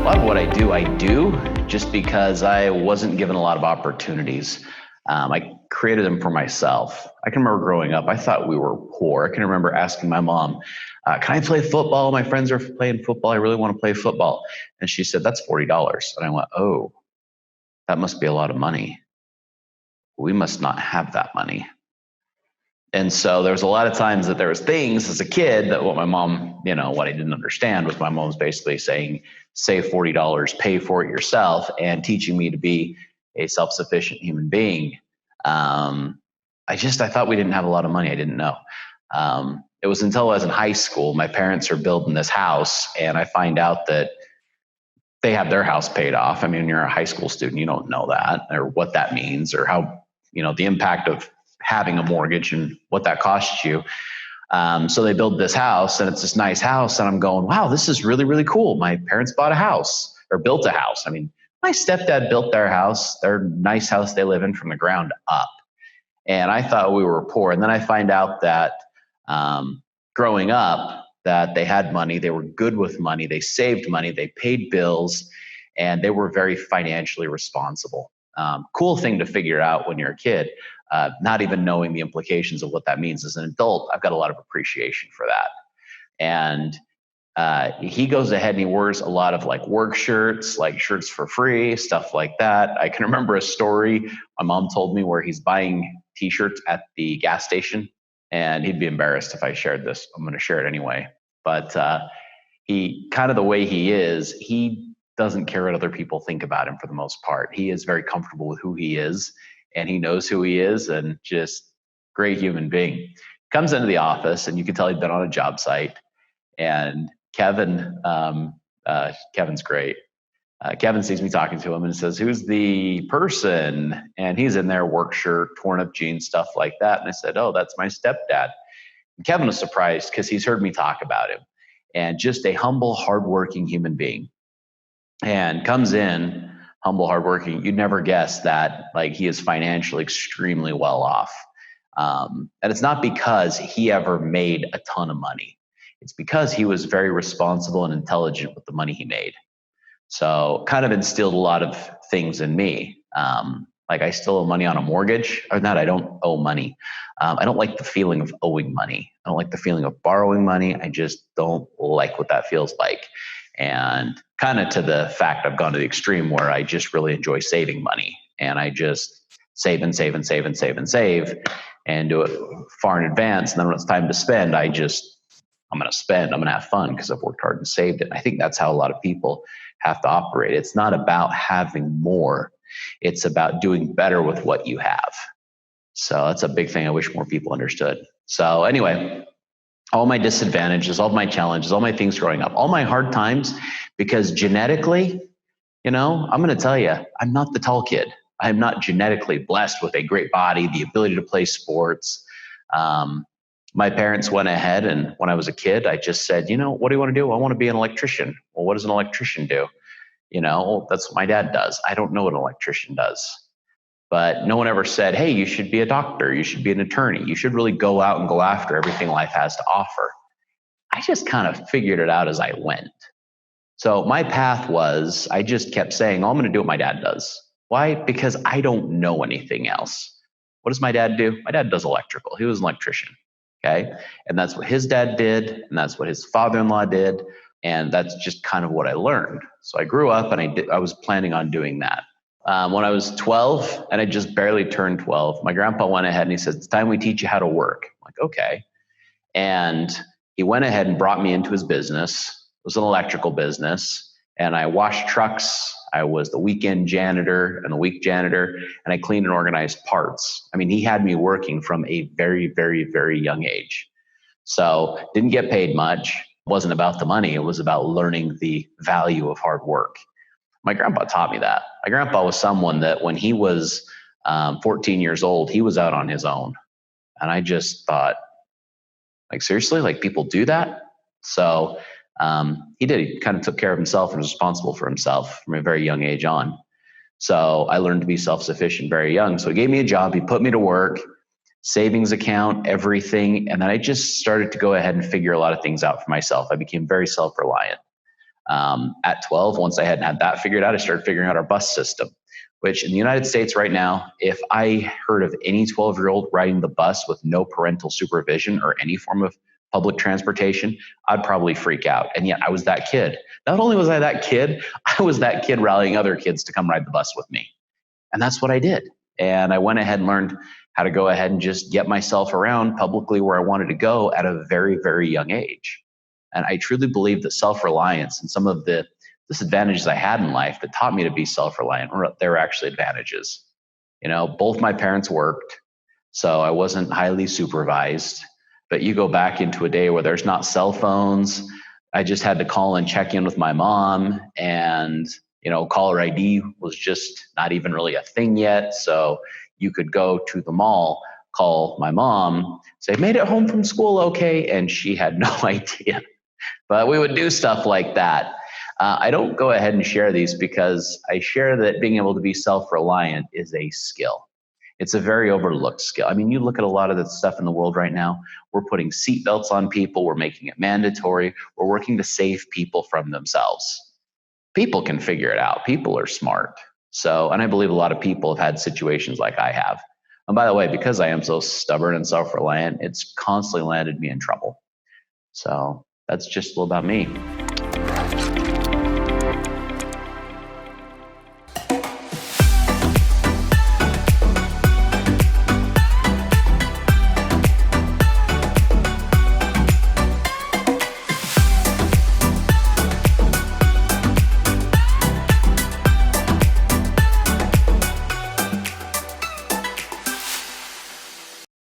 lot of what I do just because I wasn't given a lot of opportunities. I created them for myself. I can remember growing up, I thought we were poor. I can remember asking my mom, can I play football? My friends are playing football. I really want to play football. And she said, that's $40. And I went, oh, that must be a lot of money. We must not have that money. And so there was a lot of times that there was things as a kid that what my mom, what I didn't understand was my mom was basically saying, save $40, pay for it yourself, and teaching me to be a self-sufficient human being. I thought we didn't have a lot of money. I didn't know. It was until I was in high school, my parents are building this house, and I find out that they have their house paid off. I mean, when you're a high school student, you don't know that or what that means or how, the impact of having a mortgage and what that costs you. So they build this house, and it's this nice house, and I'm going, wow, this is really, really cool. My parents bought a house or built a house. I mean, my stepdad built their nice house they live in from the ground up. And I thought we were poor. And then I find out that growing up, that they had money, they were good with money, they saved money, they paid bills, and they were very financially responsible. Cool thing to figure out when you're a kid, not even knowing the implications of what that means as an adult. I've got a lot of appreciation for that. And he goes ahead and he wears a lot of like work shirts, like shirts for free, stuff like that. I can remember a story my mom told me where he's buying t-shirts at the gas station, and he'd be embarrassed if I shared this. I'm going to share it anyway. But he kind of the way he is, he doesn't care what other people think about him for the most part. He is very comfortable with who he is, and he knows who he is, and just great human being. Comes into the office, and you can tell he'd been on a job site. And Kevin's great. Kevin sees me talking to him and says, who's the person? And he's in there, work shirt, torn up jeans, stuff like that. And I said, oh, that's my stepdad. And Kevin was surprised because he's heard me talk about him, and just a humble, hardworking human being. And comes in, humble, hardworking. You'd never guess that like he is financially extremely well off. And it's not because he ever made a ton of money. It's because he was very responsible and intelligent with the money he made. So kind of instilled a lot of things in me. Like I still owe money on a mortgage, or not, I don't owe money. I don't like the feeling of owing money. I don't like the feeling of borrowing money. I just don't like what that feels like. And kind of to the fact I've gone to the extreme where I just really enjoy saving money, and I just save and save and save and save and save and do it far in advance. And then when it's time to spend, I'm going to spend, I'm going to have fun because I've worked hard and saved it. And I think that's how a lot of people have to operate. It's not about having more. It's about doing better with what you have. So that's a big thing I wish more people understood. So anyway, all my disadvantages, all my challenges, all my things growing up, all my hard times, because genetically, I'm going to tell you, I'm not the tall kid. I'm not genetically blessed with a great body, the ability to play sports. My parents went ahead, and when I was a kid, I just said, what do you want to do? I want to be an electrician. Well, what does an electrician do? That's what my dad does. I don't know what an electrician does. But no one ever said, hey, you should be a doctor. You should be an attorney. You should really go out and go after everything life has to offer. I just kind of figured it out as I went. So my path was, I just kept saying, I'm going to do what my dad does. Why? Because I don't know anything else. What does my dad do? My dad does electrical. He was an electrician. Okay. And that's what his dad did. And that's what his father-in-law did. And that's just kind of what I learned. So I grew up, and I was planning on doing that. When I was 12, and I just barely turned 12, my grandpa went ahead and he said, it's time we teach you how to work. I'm like, okay. And he went ahead and brought me into his business. It was an electrical business, and I washed trucks. I was the weekend janitor and the week janitor, and I cleaned and organized parts. I mean, he had me working from a very, very, very young age. So didn't get paid much. It wasn't about the money. It was about learning the value of hard work. My grandpa taught me that. My grandpa was someone that when he was 14 years old, he was out on his own. And I just thought, like, seriously, like people do that? So he did. He kind of took care of himself and was responsible for himself from a very young age on. So I learned to be self-sufficient very young. So he gave me a job. He put me to work, savings account, everything. And then I just started to go ahead and figure a lot of things out for myself. I became very self-reliant. At 12, once I hadn't had that figured out, I started figuring out our bus system, which in the United States right now, if I heard of any 12-year-old riding the bus with no parental supervision or any form of public transportation, I'd probably freak out. And yet I was that kid. Not only was I that kid, I was that kid rallying other kids to come ride the bus with me. And that's what I did. And I went ahead and learned how to go ahead and just get myself around publicly where I wanted to go at a very, very young age. And I truly believe that self-reliance and some of the disadvantages I had in life that taught me to be self-reliant, they were actually advantages. Both my parents worked, so I wasn't highly supervised. But you go back into a day where there's not cell phones. I just had to call and check in with my mom, and caller ID was just not even really a thing yet. So you could go to the mall, call my mom, say, made it home from school okay, and she had no idea. But we would do stuff like that. I don't go ahead and share these because I share that being able to be self-reliant is a skill. It's a very overlooked skill. I mean, you look at a lot of the stuff in the world right now, we're putting seatbelts on people, we're making it mandatory, we're working to save people from themselves. People can figure it out. People are smart. So, and I believe a lot of people have had situations like I have. And by the way, because I am so stubborn and self-reliant, it's constantly landed me in trouble. So that's just a little about me.